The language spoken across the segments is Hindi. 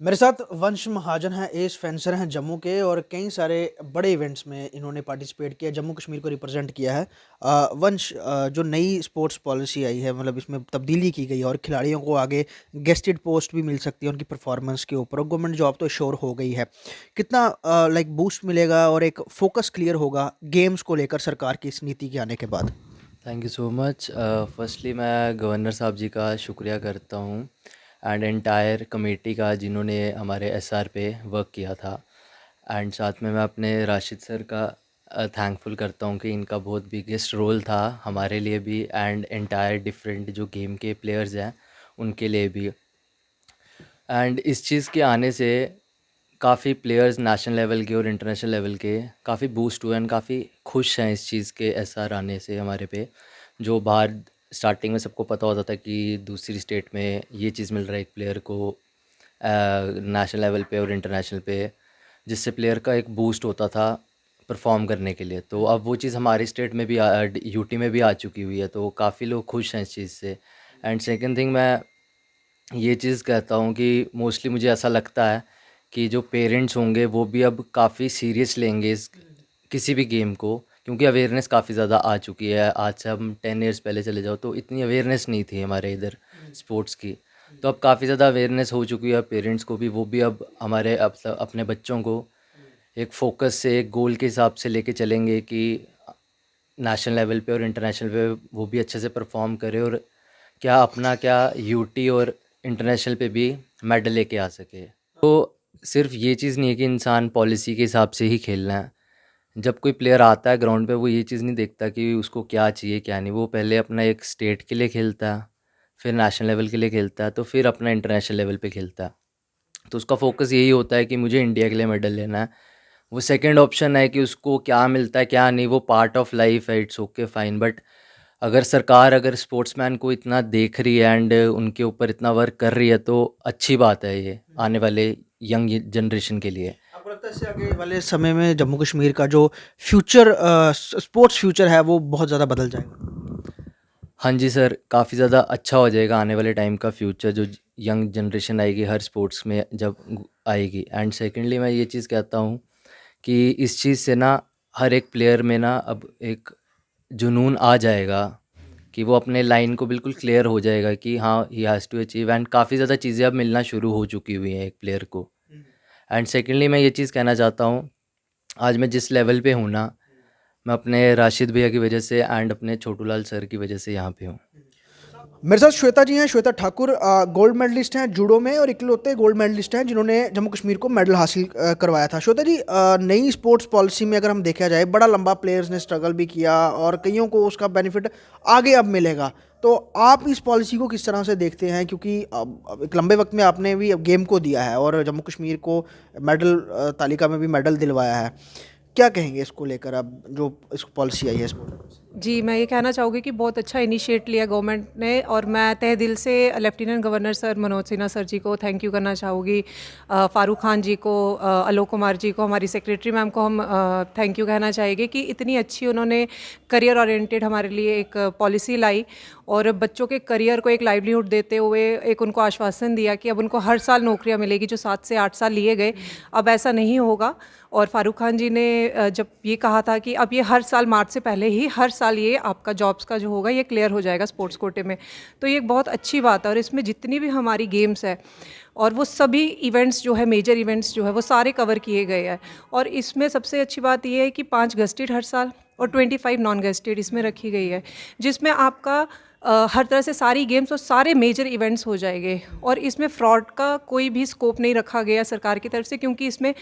मेरे साथ वंश महाजन हैं, एस फेंसर हैं जम्मू के और कई सारे बड़े इवेंट्स में इन्होंने पार्टिसिपेट किया, जम्मू कश्मीर को रिप्रेजेंट किया है। वंश, जो नई स्पोर्ट्स पॉलिसी आई है, मतलब इसमें तब्दीली की गई है और खिलाड़ियों को आगे गेस्टेड पोस्ट भी मिल सकती है उनकी परफॉर्मेंस के ऊपर, और गवर्नमेंट जॉब तो श्योर हो गई है। कितना लाइक बूस्ट मिलेगा और एक फोकस क्लियर होगा गेम्स को लेकर सरकार की इस नीति के आने के बाद? Thank you so much. Firstly मैं गवर्नर साहब जी का शुक्रिया करता हूँ एंड एंटायर कमेटी का जिन्होंने हमारे एसआर पे वर्क किया था। एंड साथ में मैं अपने राशिद सर का थैंकफुल करता हूँ कि इनका बहुत बिगेस्ट रोल था हमारे लिए भी एंड एंटायर डिफरेंट जो गेम के प्लेयर्स हैं उनके लिए भी। एंड इस चीज़ के आने से काफ़ी प्लेयर्स नेशनल लेवल के और इंटरनेशनल लेवल के काफ़ी बूस्ट हुए हैं, काफ़ी खुश हैं इस चीज़ के एसआर आने से हमारे पे। जो बाहर स्टार्टिंग में सबको पता होता था कि दूसरी स्टेट में ये चीज़ मिल रहा है एक प्लेयर को नेशनल लेवल पे और इंटरनेशनल पे, जिससे प्लेयर का एक बूस्ट होता था परफॉर्म करने के लिए। तो अब वो चीज़ हमारी स्टेट में भी यूटी में भी आ चुकी हुई है, तो काफ़ी लोग खुश हैं इस चीज़ से। एंड सेकंड थिंग, मैं ये चीज़ कहता हूँ कि मोस्टली मुझे ऐसा लगता है कि जो पेरेंट्स होंगे वो भी अब काफ़ी सीरियस लेंगे इस किसी भी गेम को, क्योंकि अवेयरनेस काफ़ी ज़्यादा आ चुकी है। आज से हम 10 ईयर्स पहले चले जाओ तो इतनी अवेयरनेस नहीं थी हमारे इधर स्पोर्ट्स की। तो अब काफ़ी ज़्यादा अवेयरनेस हो चुकी है पेरेंट्स को भी, वो भी अब हमारे अपने बच्चों को एक फोकस से एक गोल के हिसाब से लेके चलेंगे कि नेशनल लेवल पे और इंटरनेशनल पे वो भी अच्छे से परफॉर्म करे और क्या अपना क्या यूटी और इंटरनेशनल पे भी मेडल लेके आ सके। तो सिर्फ ये चीज़ नहीं है कि इंसान पॉलिसी के हिसाब से ही खेलना है। जब कोई प्लेयर आता है ग्राउंड पे वो ये चीज़ नहीं देखता कि उसको क्या चाहिए क्या नहीं, वो पहले अपना एक स्टेट के लिए खेलता है, फिर नेशनल लेवल के लिए खेलता है, तो फिर अपना इंटरनेशनल लेवल पे खेलता है। तो उसका फोकस यही होता है कि मुझे इंडिया के लिए मेडल लेना है। वो सेकंड ऑप्शन है कि उसको क्या मिलता है क्या नहीं, वो पार्ट ऑफ लाइफ है, इट्स ओके फाइन। बट अगर सरकार अगर स्पोर्ट्समैन को इतना देख रही है एंड उनके ऊपर इतना वर्क कर रही है तो अच्छी बात है ये आने वाले यंग जनरेशन के लिए। आपको लगता है इससे आगे वाले समय में जम्मू कश्मीर का जो फ्यूचर, स्पोर्ट्स फ्यूचर है, वो बहुत ज़्यादा बदल जाएगा? हाँ जी सर, काफ़ी ज़्यादा अच्छा हो जाएगा आने वाले टाइम का फ्यूचर, जो यंग जनरेशन आएगी हर स्पोर्ट्स में जब आएगी। एंड सेकेंडली मैं ये चीज़ कहता हूँ कि इस चीज़ से ना हर एक प्लेयर में ना अब एक जुनून आ जाएगा कि वो अपने लाइन को बिल्कुल क्लियर हो जाएगा कि हाँ he has to achieve. And काफ़ी ज़्यादा चीज़ें अब मिलना शुरू हो चुकी हुई हैं एक प्लेयर को। एंड सेकेंडली मैं ये चीज़ कहना चाहता हूँ, आज मैं जिस लेवल पे हूँ ना, मैं अपने राशिद भैया की वजह से एंड अपने छोटू लाल सर की वजह से यहाँ पे हूँ। मेरे साथ श्वेता जी हैं, श्वेता ठाकुर गोल्ड मेडलिस्ट हैं जूडो में और इकलौते गोल्ड मेडलिस्ट हैं जिन्होंने जम्मू कश्मीर को मेडल हासिल करवाया था। श्वेता जी, नई स्पोर्ट्स पॉलिसी में अगर हम देखा जाए, बड़ा लंबा प्लेयर्स ने स्ट्रगल भी किया और कईयों को उसका बेनिफिट आगे अब मिलेगा, तो आप इस पॉलिसी को किस तरह से देखते हैं? क्योंकि अब एक लंबे वक्त में आपने भी अब गेम को दिया है और जम्मू कश्मीर को मेडल तालिका में भी मेडल दिलवाया है। क्या कहेंगे इसको लेकर, अब जो इस पॉलिसी आई है स्पोर्ट्स? जी, मैं ये कहना चाहूँगी कि बहुत अच्छा इनिशिएट लिया गवर्नमेंट ने, और मैं तहे दिल से lieutenant governor sir Manoj Sinha sir ji को थैंक यू करना चाहूँगी। फ़ारूक खान जी को, आलोक कुमार जी को, हमारी सेक्रेटरी मैम को हम थैंक यू कहना चाहेंगे कि इतनी अच्छी उन्होंने करियर ओरिएंटेड हमारे लिए एक पॉलिसी लाई और बच्चों के करियर को एक लाइवलीहुड देते हुए एक उनको आश्वासन दिया कि अब उनको हर साल नौकरियाँ मिलेगी, जो 7 से 8 साल लिए गए अब ऐसा नहीं होगा। और फ़ारूक खान जी ने जब ये कहा था कि अब ये हर साल मार्च से पहले ही हर साल ये आपका जॉब्स का जो होगा ये क्लियर हो जाएगा स्पोर्ट्स कोटे में, तो ये एक बहुत अच्छी बात है। और इसमें जितनी भी हमारी गेम्स है और वो सभी इवेंट्स जो है, मेजर इवेंट्स जो है, वो सारे कवर किए गए हैं। और इसमें सबसे अच्छी बात ये है कि 5 गेस्टेड हर साल और 25 नॉन गेस्टेड इसमें रखी गई है, जिसमें आपका हर तरह से सारी गेम्स और सारे मेजर इवेंट्स हो जाएंगे। और इसमें फ्रॉड का कोई भी स्कोप नहीं रखा गया सरकार की तरफ से, क्योंकि इसमें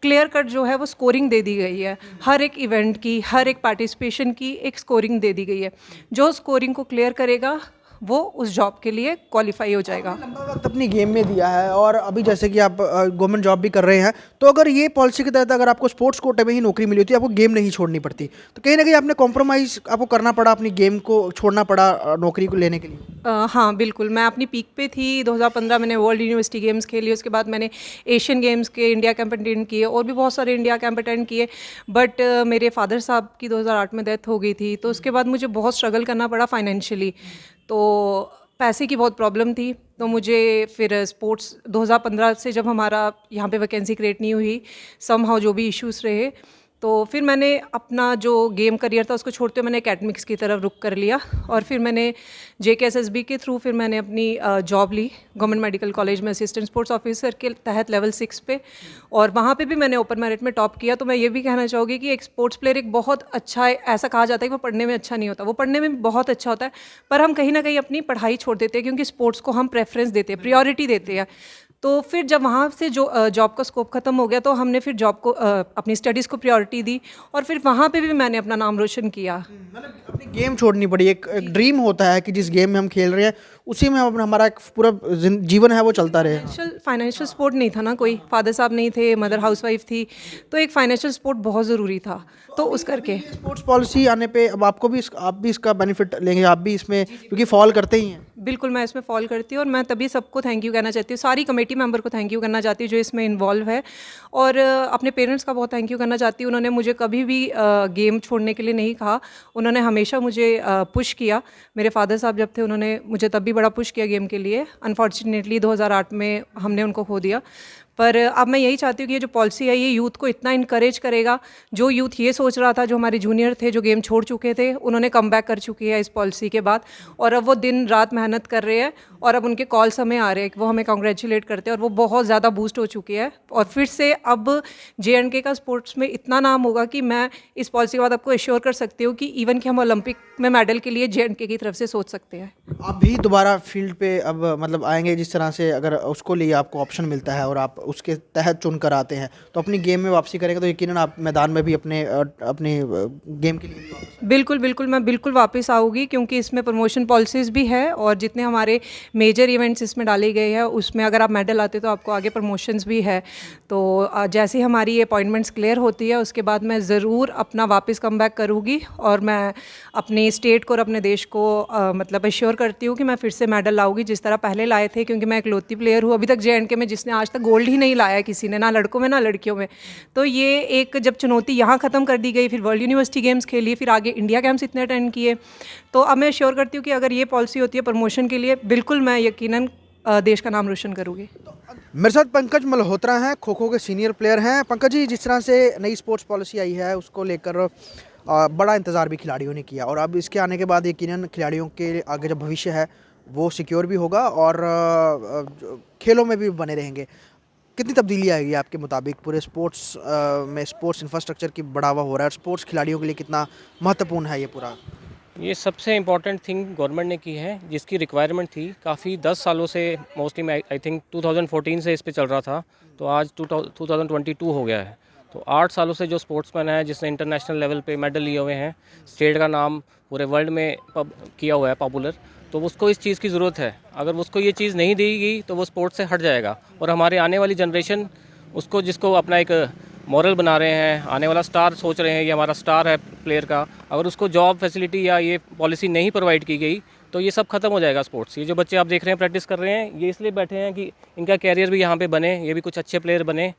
क्लियर कट जो है वो स्कोरिंग दे दी गई है। हर एक इवेंट की, हर एक पार्टिसिपेशन की एक स्कोरिंग दे दी गई है। जो स्कोरिंग को क्लियर करेगा वो उस जॉब के लिए क्वालिफाई हो जाएगा। आपने लंबा वक्त अपनी गेम में दिया है और अभी जैसे कि आप गवर्नमेंट जॉब भी कर रहे हैं, तो अगर ये पॉलिसी के तहत अगर आपको स्पोर्ट्स कोटे में ही नौकरी मिली होती, आपको गेम नहीं छोड़नी पड़ती, तो कहीं ना कहीं आपने कॉम्प्रोमाइज़ आपको करना पड़ा, अपनी गेम को छोड़ना पड़ा नौकरी को लेने के लिए? हाँ बिल्कुल, मैं अपनी पीक पे थी। 2015 मैंने वर्ल्ड यूनिवर्सिटी गेम्स खेली, उसके बाद मैंने एशियन गेम्स के इंडिया कैंप अटेंड किए और भी बहुत सारे इंडिया कैंप अटेंड किए। बट मेरे फादर साहब की 2008 में डेथ हो गई थी, तो उसके बाद मुझे बहुत स्ट्रगल करना पड़ा फाइनेंशियली। तो पैसे की बहुत प्रॉब्लम थी, तो मुझे फिर स्पोर्ट्स 2015 से जब हमारा यहाँ पे वैकेंसी क्रिएट नहीं हुई, समहाउ जो भी इश्यूज़ रहे, तो फिर मैंने अपना जो गेम करियर था उसको छोड़ते हुए मैंने एकेडमिक्स की तरफ रुख कर लिया। और फिर मैंने JKSSB के थ्रू फिर मैंने अपनी जॉब ली गवर्नमेंट मेडिकल कॉलेज में असिस्टेंट स्पोर्ट्स ऑफिसर के तहत लेवल 6 पे, और वहाँ पे भी मैंने ओपन मेरिट में टॉप किया। तो मैं ये भी कहना चाहूँगी कि एक स्पोर्ट्स प्लेयर एक बहुत अच्छा है, ऐसा कहा जाता है कि वो पढ़ने में अच्छा नहीं होता, वो पढ़ने में बहुत अच्छा होता है, पर हम कहीं ना कहीं अपनी पढ़ाई छोड़ देते हैं क्योंकि स्पोर्ट्स को हम प्रेफरेंस देते हैं, प्रियोरिटी देते हैं। तो फिर जब वहाँ से जो जॉब का स्कोप ख़त्म हो गया, तो हमने फिर जॉब को अपनी स्टडीज़ को प्रायोरिटी दी, और फिर वहाँ पे भी मैंने अपना नाम रोशन किया। मतलब अपनी गेम छोड़नी पड़ी। एक ड्रीम होता है कि जिस गेम में हम खेल रहे हैं उसी में हम हमारा एक पूरा जीवन है वो चलता रहे। फाइनेंशियल सपोर्ट नहीं था ना, कोई फादर साहब नहीं थे, मदर हाउसवाइफ थी, तो एक फाइनेंशियल सपोर्ट बहुत ज़रूरी था, तो उस करके स्पोर्ट्स पॉलिसी आने पे अब आपको भी आप भी इसका बेनिफिट लेंगे, आप भी इसमें क्योंकि फॉल करते ही हैं। बिल्कुल मैं इसमें फॉल करती हूँ, और मैं तभी सबको थैंक यू कहना चाहती हूँ, सारी कमेटी मेंबर को थैंक यू करना चाहती हूँ जो इसमें इन्वॉल्व है, और अपने पेरेंट्स का बहुत थैंक यू करना चाहती हूँ। उन्होंने मुझे कभी भी गेम छोड़ने के लिए नहीं कहा, उन्होंने हमेशा मुझे पुश किया। मेरे फादर साहब जब थे उन्होंने मुझे तब भी बड़ा पुश किया गेम के लिए। अनफॉर्चुनेटली 2008 में हमने उनको खो दिया, पर अब मैं यही चाहती हूँ कि ये जो पॉलिसी है ये यूथ को इतना इनकरेज करेगा। जो यूथ ये सोच रहा था, जो हमारे जूनियर थे जो गेम छोड़ चुके थे, उन्होंने कम बैक कर चुकी है इस पॉलिसी के बाद, और अब वो दिन रात मेहनत कर रहे हैं, और अब उनके कॉल्स हमें आ रहे हैं, वो हमें कॉन्ग्रेचुलेट करते हैं, और वो बहुत ज़्यादा बूस्ट हो चुकी है। और फिर से अब JNK का स्पोर्ट्स में इतना नाम होगा कि मैं इस पॉलिसी के बाद आपको एश्योर कर सकती हूँ कि इवन कि हम ओलंपिक में मेडल के लिए JNK की तरफ से सोच सकते हैं। आप भी दोबारा फील्ड पे अब मतलब आएंगे, जिस तरह से अगर उसको लिए आपको ऑप्शन मिलता है और आप उसके तहत चुन कर आते हैं तो अपनी गेम में वापसी करेंगे, तो यकीनन आप मैदान में भी अपने गेम के लिए भी वापस बिल्कुल बिल्कुल, मैं बिल्कुल वापस आऊँगी, क्योंकि इसमें प्रमोशन पॉलिसीज़ भी है, और जितने हमारे मेजर इवेंट्स इसमें डाले गए हैं उसमें अगर आप मेडल आते तो आपको आगे प्रमोशंस भी है। तो जैसे ही हमारी ये अपॉइंटमेंट्स क्लियर होती है उसके बाद मैं ज़रूर अपना वापस कम बैक करूँगी, और मैं अपनी स्टेट को और अपने देश को मतलब एश्योर करती हूँ कि मैं फिर से मेडल लाऊंगी जिस तरह पहले लाए थे, क्योंकि मैं इकलौती प्लेयर हूँ अभी तक JNK में जिसने आज तक गोल्ड ही नहीं लाया है किसी ने, ना लड़कों में ना लड़कियों में। तो ये एक जब चुनौती यहाँ ख़त्म कर दी गई, फिर वर्ल्ड यूनिवर्सिटी गेम्स खेली, फिर आगे इंडिया गेम्स इतने अटेंड किए, तो अब मैं श्योर करती हूँ कि अगर ये पॉलिसी होती है प्रमोशन के लिए, बिल्कुल मैं यकीनन देश का नाम रोशन करूँगी। मेरे साथ पंकज मल्होत्रा हैं, खो खो के सीनियर प्लेयर हैं। पंकज जी, जिस तरह से नई स्पोर्ट्स पॉलिसी आई है उसको लेकर बड़ा इंतज़ार भी खिलाड़ियों ने किया, और अब इसके आने के बाद यकीनन खिलाड़ियों के आगे जो भविष्य है वो सिक्योर भी होगा और खेलों में भी बने रहेंगे। कितनी तब्दीली आएगी आपके मुताबिक पूरे स्पोर्ट्स में? स्पोर्ट्स इंफ्रास्ट्रक्चर की बढ़ावा हो रहा है, स्पोर्ट्स खिलाड़ियों के लिए कितना महत्वपूर्ण है ये पूरा? ये सबसे इम्पॉर्टेंट थिंग गवर्नमेंट ने की है, जिसकी रिक्वायरमेंट थी काफ़ी 10 सालों से, मोस्टली मैं आई थिंक 2014 से इस पे चल रहा था, तो आज 2022 हो गया है। तो 8 सालों से जो स्पोर्ट्समैन है जिसने इंटरनेशनल लेवल पे मेडल लिए हुए हैं, स्टेट का नाम पूरे वर्ल्ड में किया हुआ है पॉपुलर, तो उसको इस चीज़ की ज़रूरत है। अगर उसको ये चीज़ नहीं दी गई तो वो स्पोर्ट्स से हट जाएगा, और हमारे आने वाली जनरेशन उसको, जिसको अपना एक मॉरल बना रहे हैं, आने वाला स्टार सोच रहे हैं, ये हमारा स्टार है प्लेयर का, अगर उसको जॉब फैसिलिटी या ये पॉलिसी नहीं प्रोवाइड की गई तो ये सब खत्म हो जाएगा स्पोर्ट्स। ये जो बच्चे आप देख रहे हैं प्रैक्टिस कर रहे हैं, ये इसलिए बैठे हैं कि इनका कैरियर भी यहाँ पे बने, ये भी कुछ अच्छे प्लेयर बने।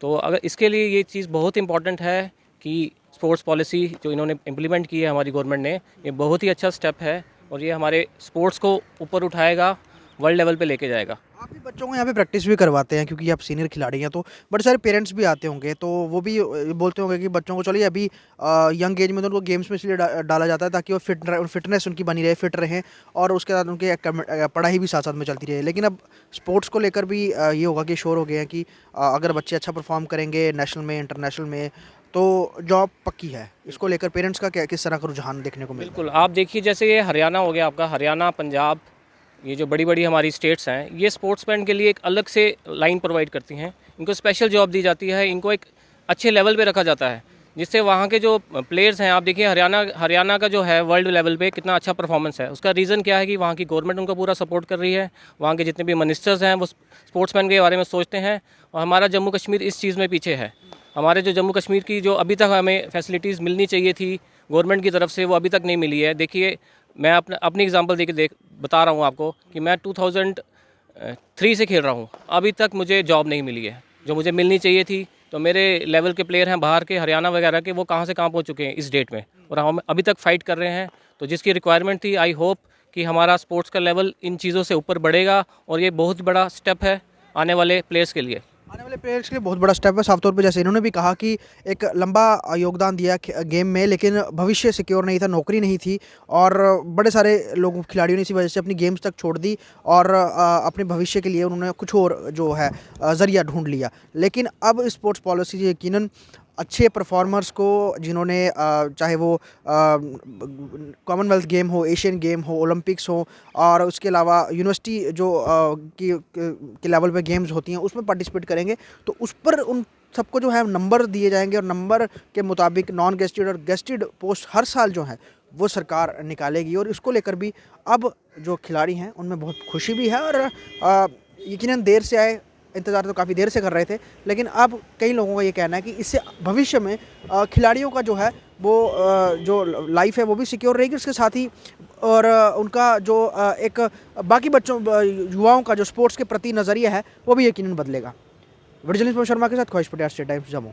तो अगर इसके लिए ये चीज़ बहुत इंपॉर्टेंट है कि स्पोर्ट्स पॉलिसी जो इन्होंने इम्प्लीमेंट की है हमारी गवर्नमेंट ने, ये बहुत ही अच्छा स्टेप है, और ये हमारे स्पोर्ट्स को ऊपर उठाएगा, वर्ल्ड लेवल पे लेके जाएगा। आप भी बच्चों को यहाँ पे प्रैक्टिस भी करवाते हैं क्योंकि आप सीनियर खिलाड़ी हैं, तो बड़े सारे पेरेंट्स भी आते होंगे, तो वो भी बोलते होंगे कि बच्चों को चलिए अभी यंग एज में तो उनको गेम्स में इसलिए डाला जाता है ताकि वो फिटनेस उनकी बनी रहे, फिट रहें, और उसके बाद उनके पढ़ाई भी साथ साथ में चलती रहे। लेकिन अब स्पोर्ट्स को लेकर भी ये होगा कि श्योर हो गए हैं कि अगर बच्चे अच्छा परफॉर्म करेंगे नेशनल में, इंटरनेशनल में, तो जॉब पक्की है। इसको लेकर पेरेंट्स का किस तरह का रुझान देखने को मिला? बिल्कुल, आप देखिए जैसे ये हरियाणा हो गया आपका, हरियाणा, पंजाब, ये जो बड़ी बड़ी हमारी स्टेट्स हैं, ये स्पोर्ट्समैन के लिए एक अलग से लाइन प्रोवाइड करती हैं, इनको स्पेशल जॉब दी जाती है, इनको एक अच्छे लेवल पे रखा जाता है, जिससे वहाँ के जो प्लेयर्स हैं, आप देखिए हरियाणा का जो है वर्ल्ड लेवल पे कितना अच्छा परफॉर्मेंस है। उसका रीज़न क्या है कि वहाँ की गवर्नमेंट उनको पूरा सपोर्ट कर रही है, वहाँ के जितने भी मिनिस्टर्स हैं वो स्पोर्ट्समैन के बारे में सोचते हैं, और हमारा जम्मू कश्मीर इस चीज़ में पीछे है। हमारे जो जम्मू कश्मीर की जो अभी तक हमें फैसिलिटीज़ मिलनी चाहिए थी गवर्नमेंट की तरफ से, वो अभी तक नहीं मिली है। देखिए मैं अपनी एग्जांपल देके बता रहा हूँ आपको कि मैं 2003 से खेल रहा हूँ, अभी तक मुझे जॉब नहीं मिली है जो मुझे मिलनी चाहिए थी। तो मेरे लेवल के प्लेयर हैं बाहर के, हरियाणा वगैरह के, वो कहाँ से कहाँ पहुँच चुके हैं इस डेट में, और हम अभी तक फाइट कर रहे हैं। तो जिसकी रिक्वायरमेंट थी, आई होप कि हमारा स्पोर्ट्स का लेवल इन चीज़ों से ऊपर बढ़ेगा और ये बहुत बड़ा स्टेप है आने वाले प्लेयर्स के लिए। आने वाले प्लेयर्स के लिए बहुत बड़ा स्टेप है। साफ तौर पे जैसे इन्होंने भी कहा कि एक लंबा योगदान दिया गेम में, लेकिन भविष्य सिक्योर नहीं था, नौकरी नहीं थी और बड़े सारे लोगों खिलाड़ियों ने इसी वजह से अपनी गेम्स तक छोड़ दी और अपने भविष्य के लिए उन्होंने कुछ और जो है ज़रिया ढूंढ लिया। लेकिन अब स्पोर्ट्स पॉलिसी यकीनन अच्छे परफॉर्मर्स को, जिन्होंने चाहे वो कॉमनवेल्थ गेम हो, एशियन गेम हो, ओलंपिक्स हो और उसके अलावा यूनिवर्सिटी जो के लेवल पे गेम्स होती हैं उसमें पार्टिसिपेट करेंगे, तो उस पर उन सबको जो है नंबर दिए जाएंगे और नंबर के मुताबिक नॉन गेस्टेड और गेस्टेड पोस्ट हर साल जो है वो सरकार निकालेगी। और इसको लेकर भी अब जो खिलाड़ी हैं उनमें बहुत खुशी भी है और यकीनन देर से आए, इंतज़ार तो काफ़ी देर से कर रहे थे, लेकिन अब कई लोगों का ये कहना है कि इससे भविष्य में खिलाड़ियों का जो है वो जो लाइफ है वो भी सिक्योर रहेगी, उसके साथ ही और उनका जो एक बाकी बच्चों युवाओं का जो स्पोर्ट्स के प्रति नज़रिया है वो भी यकीनन बदलेगा। वीडियो जर्नलिस्ट शर्मा के साथ ख्वाहिश पटेल, स्टेट टाइम्स, जम्मू।